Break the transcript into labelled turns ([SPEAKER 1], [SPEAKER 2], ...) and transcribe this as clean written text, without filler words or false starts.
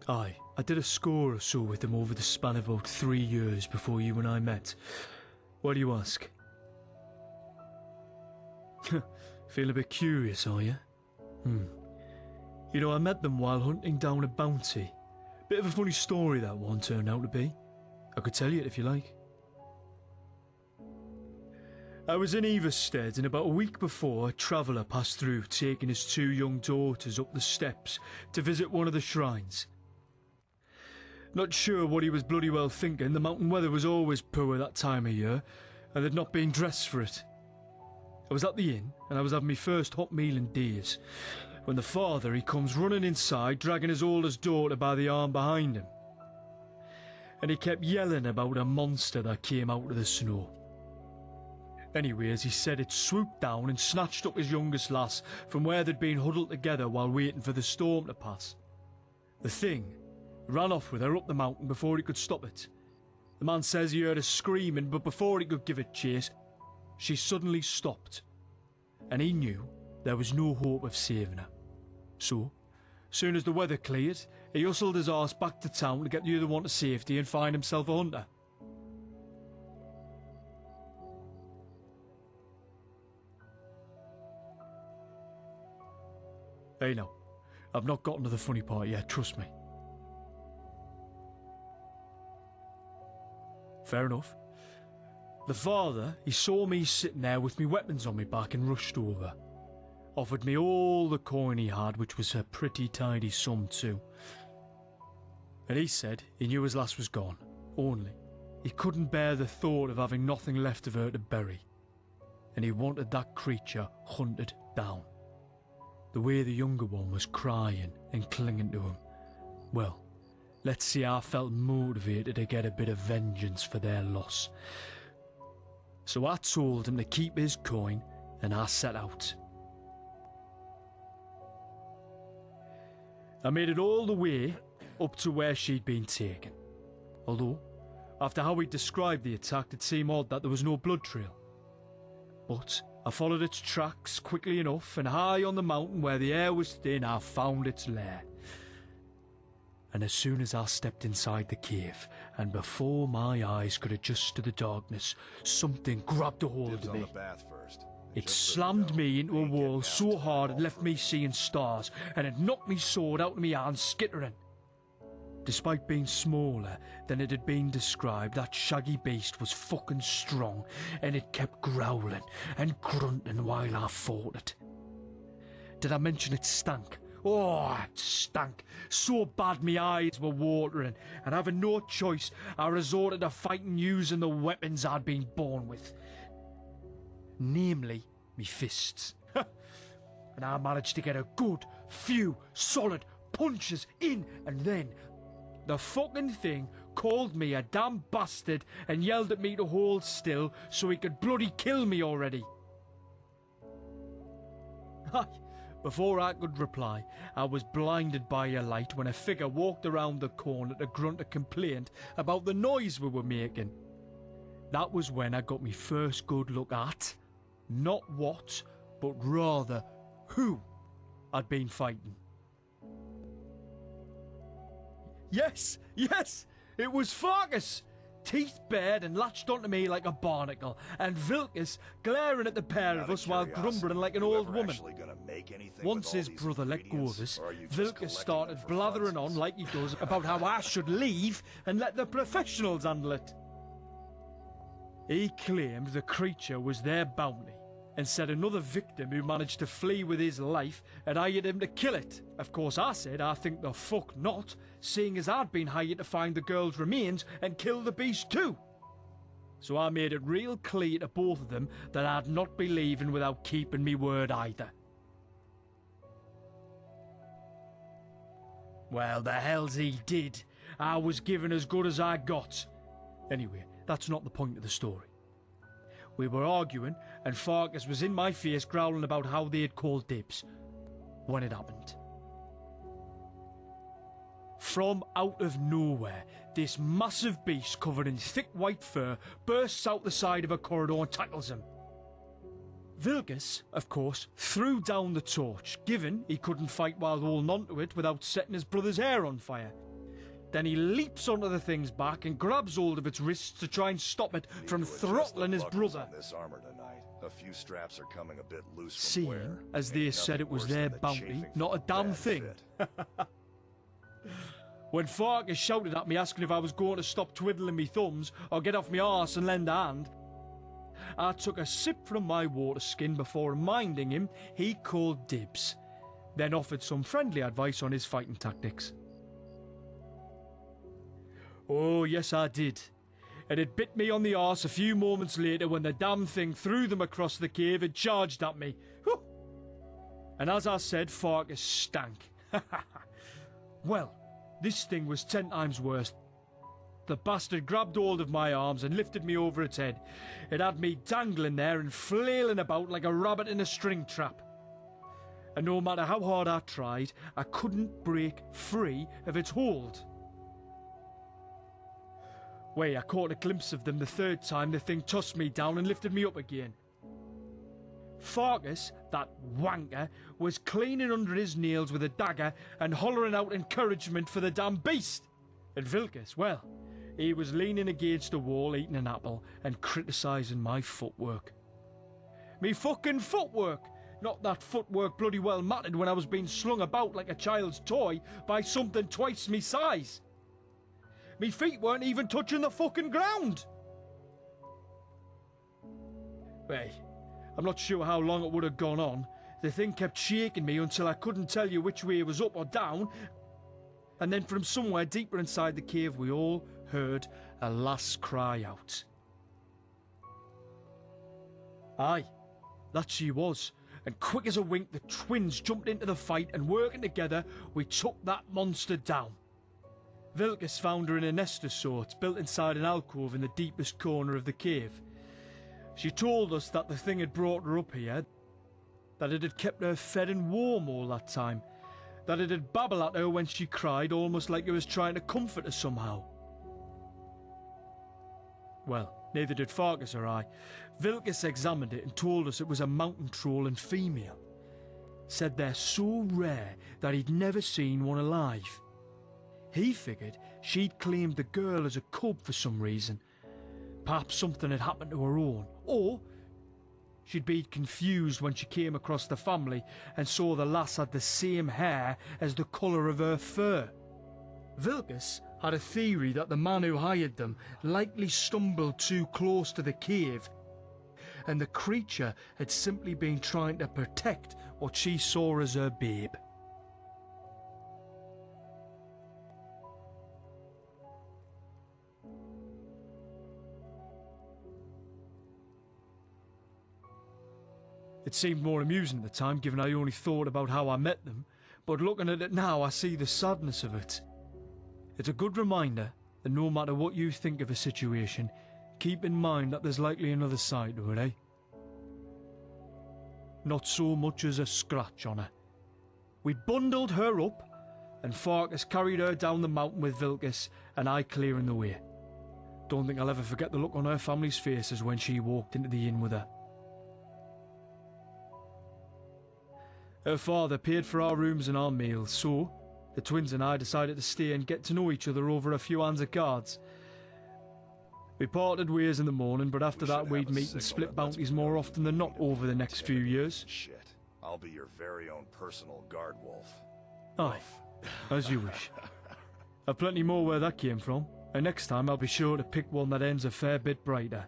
[SPEAKER 1] Aye, I did a score or so with them over the span of about 3 years before you and I met. Why do you ask? Feel a bit curious, are you? You know, I met them while hunting down a bounty. Bit of a funny story that one turned out to be. I could tell you it if you like. I was in Everstead, and about a week before, a traveller passed through, taking his 2 young daughters up the steps to visit one of the shrines. Not sure what he was bloody well thinking. The mountain weather was always poor that time of year, and they'd not been dressed for it. I was at the inn, and I was having my first hot meal in days, when the father, he comes running inside, dragging his oldest daughter by the arm behind him. And he kept yelling about a monster that came out of the snow. Anyways, he said it swooped down and snatched up his youngest lass from where they'd been huddled together while waiting for the storm to pass. The thing ran off with her up the mountain before he could stop it. The man says he heard her screaming, but before he could give it chase, she suddenly stopped. And he knew there was no hope of saving her. So, soon as the weather cleared, he hustled his arse back to town to get the other one to safety and find himself a hunter. Hey now, I've not gotten to the funny part yet, trust me. Fair enough. The father, he saw me sitting there with me weapons on me back and rushed over. Offered me all the coin he had, which was a pretty tidy sum too. And he said he knew his lass was gone, only he couldn't bear the thought of having nothing left of her to bury. And he wanted that creature hunted down. The way the younger one was crying and clinging to him. Well, let's see, I felt motivated to get a bit of vengeance for their loss. So I told him to keep his coin, and I set out. I made it all the way up to where she'd been taken. Although, after how he described the attack, it seemed odd that there was no blood trail. But I followed its tracks quickly enough, and high on the mountain where the air was thin, I found its lair. And as soon as I stepped inside the cave, and before my eyes could adjust to the darkness, something grabbed a hold of me. It slammed me into a wall so hard it left me seeing stars, and it knocked me sword out of my hand skittering. Despite being smaller than it had been described, that shaggy beast was fucking strong, and it kept growling and grunting while I fought it. Did I mention it stank? Oh, it stank so bad my eyes were watering, and having no choice, I resorted to fighting using the weapons I'd been born with. Namely, me fists. And I managed to get a good few solid punches in, and then the fucking thing called me a damn bastard and yelled at me to hold still so he could bloody kill me already. Before I could reply, I was blinded by a light when a figure walked around the corner to grunt a complaint about the noise we were making. That was when I got me first good look at, not what, but rather who I'd been fighting. Yes, it was Farkas! Teeth bared and latched onto me like a barnacle, and Vilkas glaring at the pair of us while grumbling like an old woman. Once his brother let go of us, Vilkas started blathering on like he does about how I should leave and let the professionals handle it. He claimed the creature was their bounty, and said another victim who managed to flee with his life had hired him to kill it. Of course I said I think the fuck not, seeing as I'd been hired to find the girl's remains and kill the beast too. So I made it real clear to both of them that I'd not be leaving without keeping me word either. Well, the hells he did. I was given as good as I got. Anyway, that's not the point of the story. We were arguing, and Farkas was in my face growling about how they had called dibs when it happened. From out of nowhere, this massive beast covered in thick white fur bursts out the side of a corridor and tackles him. Vilkas, of course, threw down the torch, given he couldn't fight while holding onto it without setting his brother's hair on fire. Then he leaps onto the thing's back and grabs hold of its wrists to try and stop it from throttling his brother.
[SPEAKER 2] This armor tonight. A few straps are coming a bit loose from
[SPEAKER 1] Seeing
[SPEAKER 2] wear.
[SPEAKER 1] as they said it was their bounty, not a damn thing. When Farkas shouted at me asking if I was going to stop twiddling me thumbs or get off my arse and lend a hand, I took a sip from my water skin before reminding him he called dibs, then offered some friendly advice on his fighting tactics. Oh, yes I did. And it bit me on the arse a few moments later when the damn thing threw them across the cave and charged at me. Whew. And as I said, Farkas stank. Well, this thing was 10 times worse. The bastard grabbed hold of my arms and lifted me over its head. It had me dangling there and flailing about like a rabbit in a string trap. And no matter how hard I tried, I couldn't break free of its hold. Wait, I caught a glimpse of them the third time the thing tossed me down and lifted me up again. Farkas, that wanker, was cleaning under his nails with a dagger and hollering out encouragement for the damn beast. And Vilkas, well, he was leaning against a wall eating an apple and criticising my footwork. Me fucking footwork! Not that footwork bloody well mattered when I was being slung about like a child's toy by something twice me size. Me feet weren't even touching the fucking ground. Hey, I'm not sure how long it would have gone on. The thing kept shaking me until I couldn't tell you which way it was up or down. And then from somewhere deeper inside the cave we all heard a lass cry out. Aye, that she was. And quick as a wink the twins jumped into the fight and working together we took that monster down. Vilkas found her in a nest of sorts, built inside an alcove in the deepest corner of the cave. She told us that the thing had brought her up here, that it had kept her fed and warm all that time, that it had babbled at her when she cried, almost like it was trying to comfort her somehow. Well, neither did Farkas or I. Vilkas examined it and told us it was a mountain troll and female. Said they're so rare that he'd never seen one alive. He figured she'd claimed the girl as a cub for some reason. Perhaps something had happened to her own, or she'd been confused when she came across the family and saw the lass had the same hair as the colour of her fur. Vilkas had a theory that the man who hired them likely stumbled too close to the cave, and the creature had simply been trying to protect what she saw as her babe. It seemed more amusing at the time, given I only thought about how I met them, but looking at it now I see the sadness of it. It's a good reminder that no matter what you think of a situation, keep in mind that there's likely another side to it, eh? Not so much as a scratch on her. We bundled her up, and Farkas carried her down the mountain with Vilkas and I clearing the way. Don't think I'll ever forget the look on her family's faces when she walked into the inn with her. Her father paid for our rooms and our meals, so the twins and I decided to stay and get to know each other over a few hands of cards. We parted ways in the morning, but after that we'd meet and split bounties more often than not over the next few years.
[SPEAKER 2] Shit, I'll be your very own personal guard wolf.
[SPEAKER 1] Aye, as you wish. I've plenty more where that came from, and next time I'll be sure to pick one that ends a fair bit brighter.